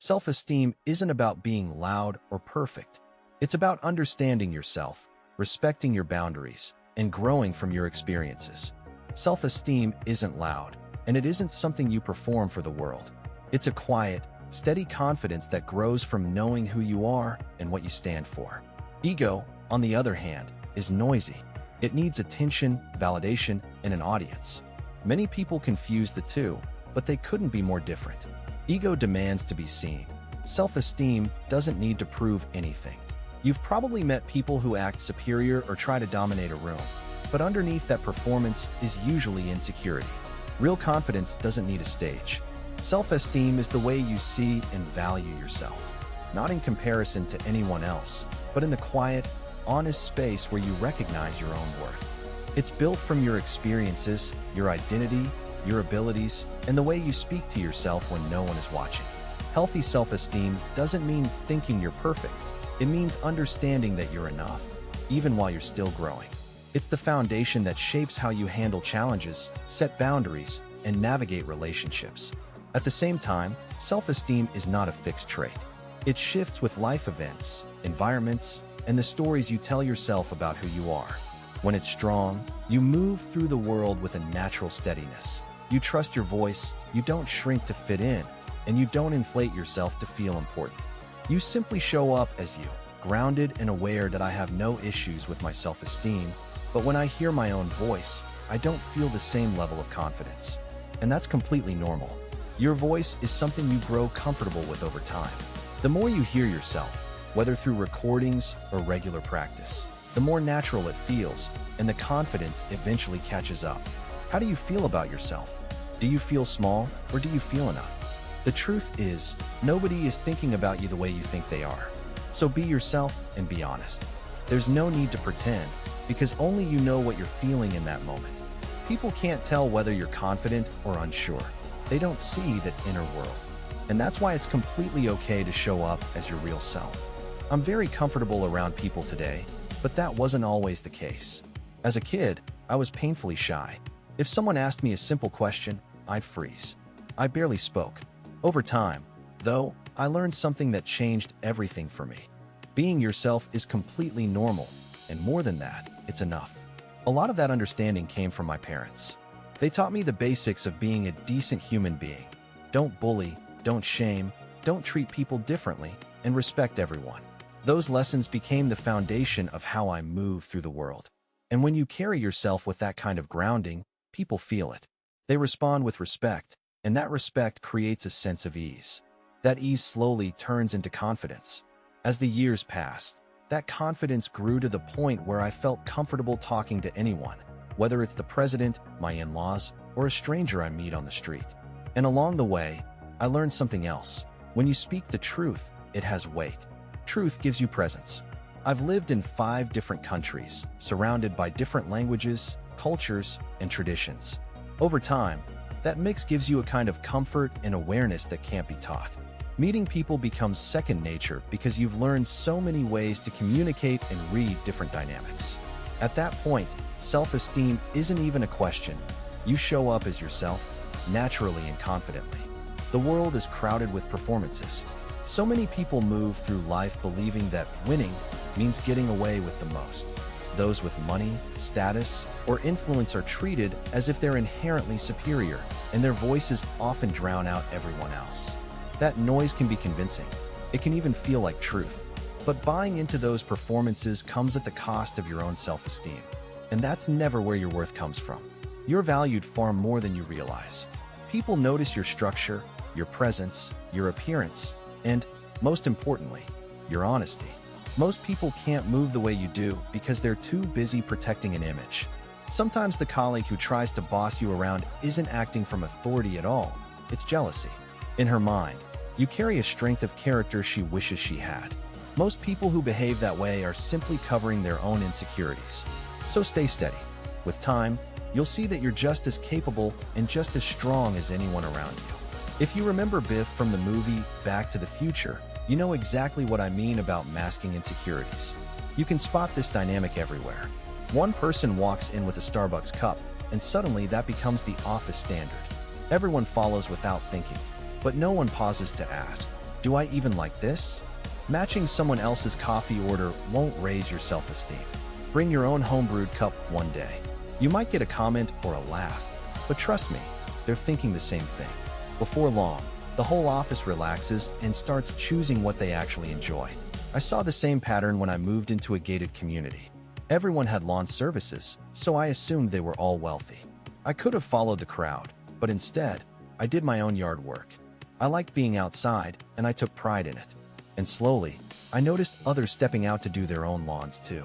Self-esteem isn't about being loud or perfect. It's about understanding yourself, respecting your boundaries, and growing from your experiences. Self-esteem isn't loud, and it isn't something you perform for the world. It's a quiet, steady confidence that grows from knowing who you are and what you stand for. Ego, on the other hand, is noisy. It needs attention, validation, and an audience. Many people confuse the two, but they couldn't be more different. Ego demands to be seen. Self-esteem doesn't need to prove anything. You've probably met people who act superior or try to dominate a room, but underneath that performance is usually insecurity. Real confidence doesn't need a stage. Self-esteem is the way you see and value yourself, not in comparison to anyone else, but in the quiet, honest space where you recognize your own worth. It's built from your experiences, your identity, your abilities, and the way you speak to yourself when no one is watching. Healthy self-esteem doesn't mean thinking you're perfect. It means understanding that you're enough, even while you're still growing. It's the foundation that shapes how you handle challenges, set boundaries, and navigate relationships. At the same time, self-esteem is not a fixed trait. It shifts with life events, environments, and the stories you tell yourself about who you are. When it's strong, you move through the world with a natural steadiness. You trust your voice, you don't shrink to fit in, and you don't inflate yourself to feel important. You simply show up as you, grounded and aware that I have no issues with my self-esteem, but when I hear my own voice, I don't feel the same level of confidence. And that's completely normal. Your voice is something you grow comfortable with over time. The more you hear yourself, whether through recordings or regular practice, the more natural it feels, and the confidence eventually catches up. How do you feel about yourself? Do you feel small, or do you feel enough? The truth is, nobody is thinking about you the way you think they are. So be yourself and be honest. There's no need to pretend, because only you know what you're feeling in that moment. People can't tell whether you're confident or unsure. They don't see that inner world. And that's why it's completely okay to show up as your real self. I'm very comfortable around people today, but that wasn't always the case. As a kid, I was painfully shy. If someone asked me a simple question, I'd freeze. I barely spoke. Over time, though, I learned something that changed everything for me. Being yourself is completely normal, and more than that, it's enough. A lot of that understanding came from my parents. They taught me the basics of being a decent human being. Don't bully, don't shame, don't treat people differently, and respect everyone. Those lessons became the foundation of how I move through the world. And when you carry yourself with that kind of grounding, people feel it. They respond with respect, and that respect creates a sense of ease. That ease slowly turns into confidence. As the years passed, that confidence grew to the point where I felt comfortable talking to anyone, whether it's the president, my in-laws, or a stranger I meet on the street. And along the way, I learned something else. When you speak the truth, it has weight. Truth gives you presence. I've lived in 5 different countries, surrounded by different languages, cultures, and traditions. Over time, that mix gives you a kind of comfort and awareness that can't be taught. Meeting people becomes second nature because you've learned so many ways to communicate and read different dynamics. At that point, self-esteem isn't even a question. You show up as yourself, naturally and confidently. The world is crowded with performances. So many people move through life believing that winning means getting away with the most. Those with money, status, or influence are treated as if they're inherently superior, and their voices often drown out everyone else. That noise can be convincing. It can even feel like truth. But buying into those performances comes at the cost of your own self-esteem. And that's never where your worth comes from. You're valued far more than you realize. People notice your structure, your presence, your appearance, and, most importantly, your honesty. Most people can't move the way you do because they're too busy protecting an image. Sometimes the colleague who tries to boss you around isn't acting from authority at all. It's jealousy. In her mind, you carry a strength of character she wishes she had. Most people who behave that way are simply covering their own insecurities. So stay steady. With time, you'll see that you're just as capable and just as strong as anyone around you. If you remember Biff from the movie Back to the Future, you know exactly what I mean about masking insecurities. You can spot this dynamic everywhere. One person walks in with a Starbucks cup, and suddenly that becomes the office standard. Everyone follows without thinking, but no one pauses to ask, Do I even like this? Matching someone else's coffee order won't raise your self-esteem. Bring your own homebrewed cup one day. You might get a comment or a laugh, but trust me, they're thinking the same thing. Before long, the whole office relaxes and starts choosing what they actually enjoy. I saw the same pattern when I moved into a gated community. Everyone had lawn services, so I assumed they were all wealthy. I could have followed the crowd, but instead, I did my own yard work. I liked being outside, and I took pride in it. And slowly, I noticed others stepping out to do their own lawns too.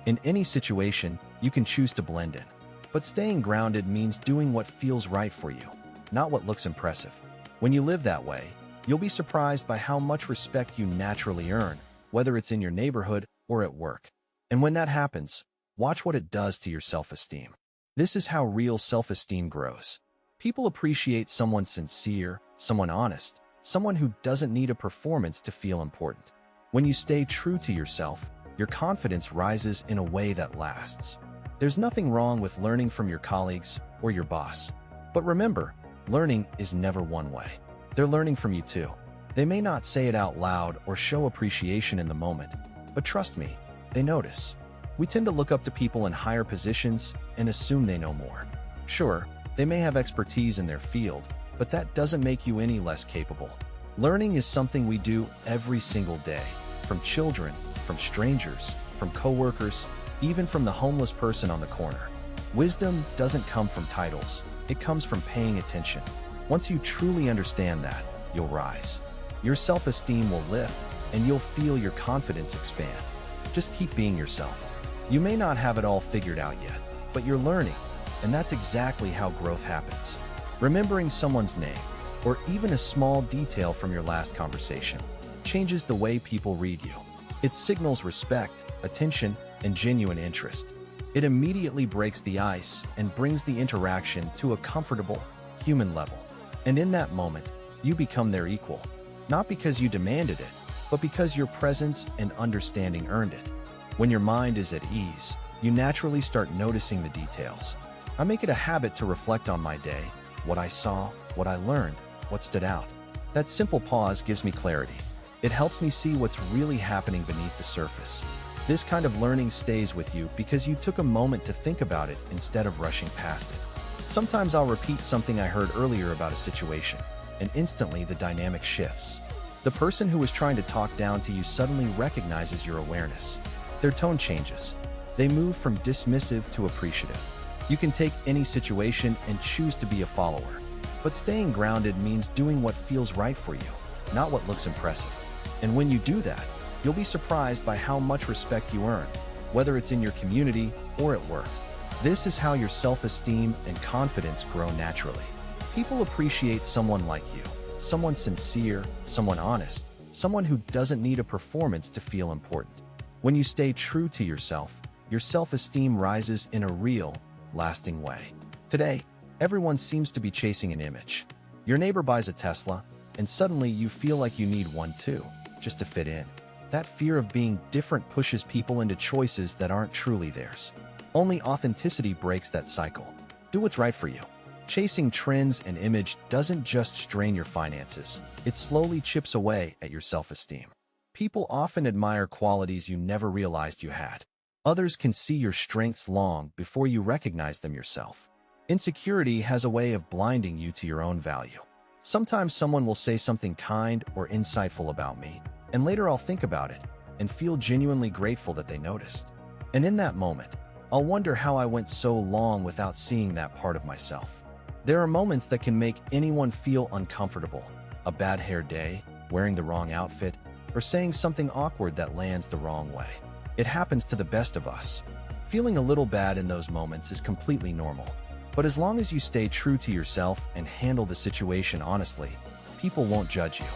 In any situation, you can choose to blend in. But staying grounded means doing what feels right for you, not what looks impressive. When you live that way, you'll be surprised by how much respect you naturally earn, whether it's in your neighborhood or at work. And when that happens, watch what it does to your self-esteem. This is how real self-esteem grows. People appreciate someone sincere, someone honest, someone who doesn't need a performance to feel important. When you stay true to yourself, your confidence rises in a way that lasts. There's nothing wrong with learning from your colleagues or your boss. But remember, learning is never one way. They're learning from you too. They may not say it out loud or show appreciation in the moment, but trust me, they notice. We tend to look up to people in higher positions and assume they know more. Sure, they may have expertise in their field, but that doesn't make you any less capable. Learning is something we do every single day, from children, from strangers, from coworkers, even from the homeless person on the corner. Wisdom doesn't come from titles, it comes from paying attention. Once you truly understand that, you'll rise. Your self-esteem will lift, and you'll feel your confidence expand. Just keep being yourself. You may not have it all figured out yet, but you're learning, and that's exactly how growth happens. Remembering someone's name, or even a small detail from your last conversation, changes the way people read you. It signals respect, attention, and genuine interest. It immediately breaks the ice and brings the interaction to a comfortable, human level. And in that moment, you become their equal, not because you demanded it, but because your presence and understanding earned it. When your mind is at ease, you naturally start noticing the details. I make it a habit to reflect on my day, what I saw, what I learned, what stood out. That simple pause gives me clarity. It helps me see what's really happening beneath the surface. This kind of learning stays with you because you took a moment to think about it instead of rushing past it. Sometimes I'll repeat something I heard earlier about a situation, and instantly the dynamic shifts. The person who was trying to talk down to you suddenly recognizes your awareness. Their tone changes. They move from dismissive to appreciative. You can take any situation and choose to be a follower. But staying grounded means doing what feels right for you, not what looks impressive. And when you do that, you'll be surprised by how much respect you earn, whether it's in your community or at work. This is how your self-esteem and confidence grow naturally. People appreciate someone like you, someone sincere, someone honest, someone who doesn't need a performance to feel important. When you stay true to yourself, your self-esteem rises in a real, lasting way. Today, everyone seems to be chasing an image. Your neighbor buys a Tesla, and suddenly you feel like you need one too, just to fit in. That fear of being different pushes people into choices that aren't truly theirs. Only authenticity breaks that cycle. Do what's right for you. Chasing trends and image doesn't just strain your finances, it slowly chips away at your self-esteem. People often admire qualities you never realized you had. Others can see your strengths long before you recognize them yourself. Insecurity has a way of blinding you to your own value. Sometimes someone will say something kind or insightful about me, and later I'll think about it and feel genuinely grateful that they noticed. And in that moment, I'll wonder how I went so long without seeing that part of myself. There are moments that can make anyone feel uncomfortable. A bad hair day, wearing the wrong outfit, or saying something awkward that lands the wrong way. It happens to the best of us. Feeling a little bad in those moments is completely normal. But as long as you stay true to yourself and handle the situation honestly, people won't judge you.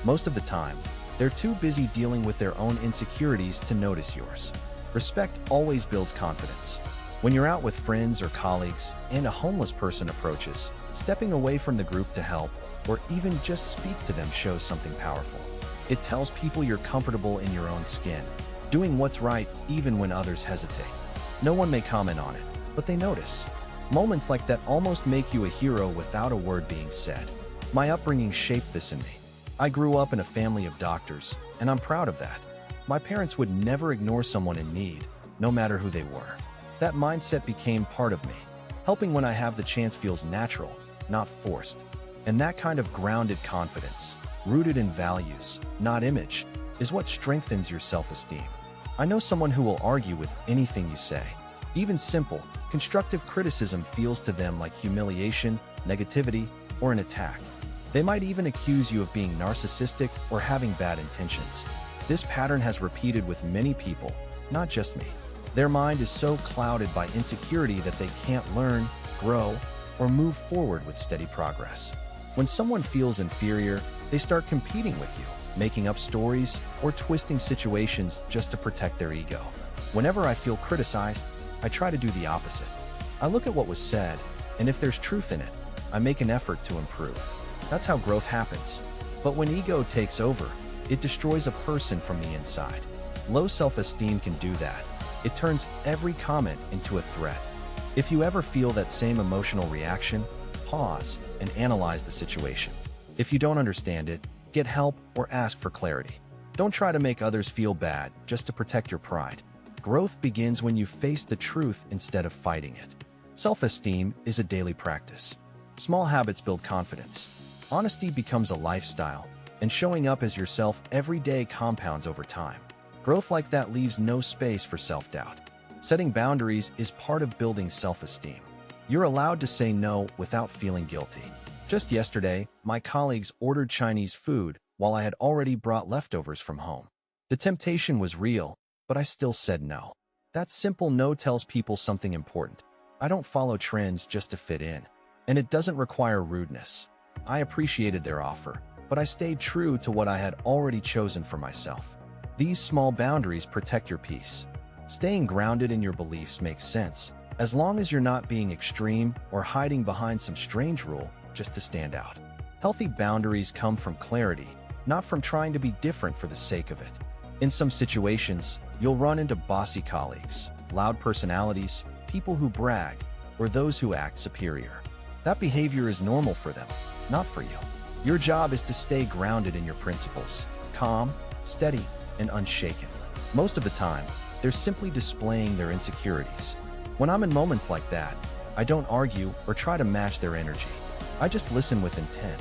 Most of the time, they're too busy dealing with their own insecurities to notice yours. Respect always builds confidence. When you're out with friends or colleagues and a homeless person approaches, stepping away from the group to help or even just speak to them shows something powerful. It tells people you're comfortable in your own skin, doing what's right even when others hesitate. No one may comment on it, but they notice. Moments like that almost make you a hero without a word being said. My upbringing shaped this in me. I grew up in a family of doctors, and I'm proud of that. My parents would never ignore someone in need, no matter who they were. That mindset became part of me. Helping when I have the chance feels natural, not forced. And that kind of grounded confidence, rooted in values, not image, is what strengthens your self-esteem. I know someone who will argue with anything you say. Even simple, constructive criticism feels to them like humiliation, negativity, or an attack. They might even accuse you of being narcissistic or having bad intentions. This pattern has repeated with many people, not just me. Their mind is so clouded by insecurity that they can't learn, grow, or move forward with steady progress. When someone feels inferior, they start competing with you, making up stories, or twisting situations just to protect their ego. Whenever I feel criticized, I try to do the opposite. I look at what was said, and if there's truth in it, I make an effort to improve. That's how growth happens. But when ego takes over, it destroys a person from the inside. Low self-esteem can do that. It turns every comment into a threat. If you ever feel that same emotional reaction, pause and analyze the situation. If you don't understand it, get help or ask for clarity. Don't try to make others feel bad just to protect your pride. Growth begins when you face the truth instead of fighting it. Self-esteem is a daily practice. Small habits build confidence. Honesty becomes a lifestyle, and showing up as yourself every day compounds over time. Growth like that leaves no space for self-doubt. Setting boundaries is part of building self-esteem. You're allowed to say no without feeling guilty. Just yesterday, my colleagues ordered Chinese food while I had already brought leftovers from home. The temptation was real, but I still said no. That simple no tells people something important. I don't follow trends just to fit in, and it doesn't require rudeness. I appreciated their offer, but I stayed true to what I had already chosen for myself. These small boundaries protect your peace. Staying grounded in your beliefs makes sense, as long as you're not being extreme or hiding behind some strange rule just to stand out. Healthy boundaries come from clarity, not from trying to be different for the sake of it. In some situations, you'll run into bossy colleagues, loud personalities, people who brag, or those who act superior. That behavior is normal for them, not for you. Your job is to stay grounded in your principles, calm, steady, and unshaken. Most of the time, they're simply displaying their insecurities. When I'm in moments like that, I don't argue or try to match their energy. I just listen with intent.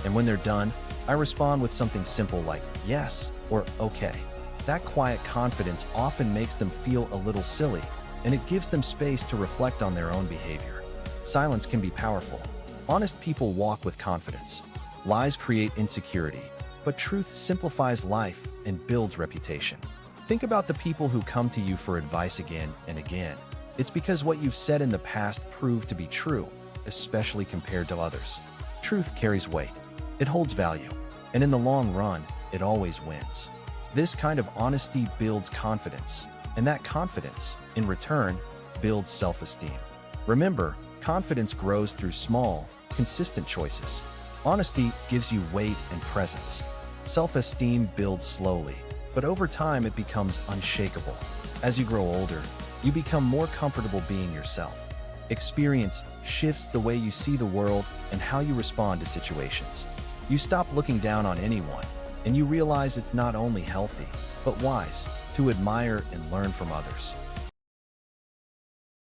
And when they're done, I respond with something simple like yes or okay. That quiet confidence often makes them feel a little silly, and it gives them space to reflect on their own behavior. Silence can be powerful. Honest people walk with confidence. Lies create insecurity, but truth simplifies life and builds reputation. Think about the people who come to you for advice again and again. It's because what you've said in the past proved to be true, especially compared to others. Truth carries weight. It holds value. And in the long run, it always wins. This kind of honesty builds confidence, and that confidence, in return, builds self-esteem. Remember, confidence grows through small, consistent choices. Honesty gives you weight and presence. Self-esteem builds slowly, but over time it becomes unshakable. As you grow older, you become more comfortable being yourself. Experience shifts the way you see the world and how you respond to situations. You stop looking down on anyone, and you realize it's not only healthy, but wise, to admire and learn from others.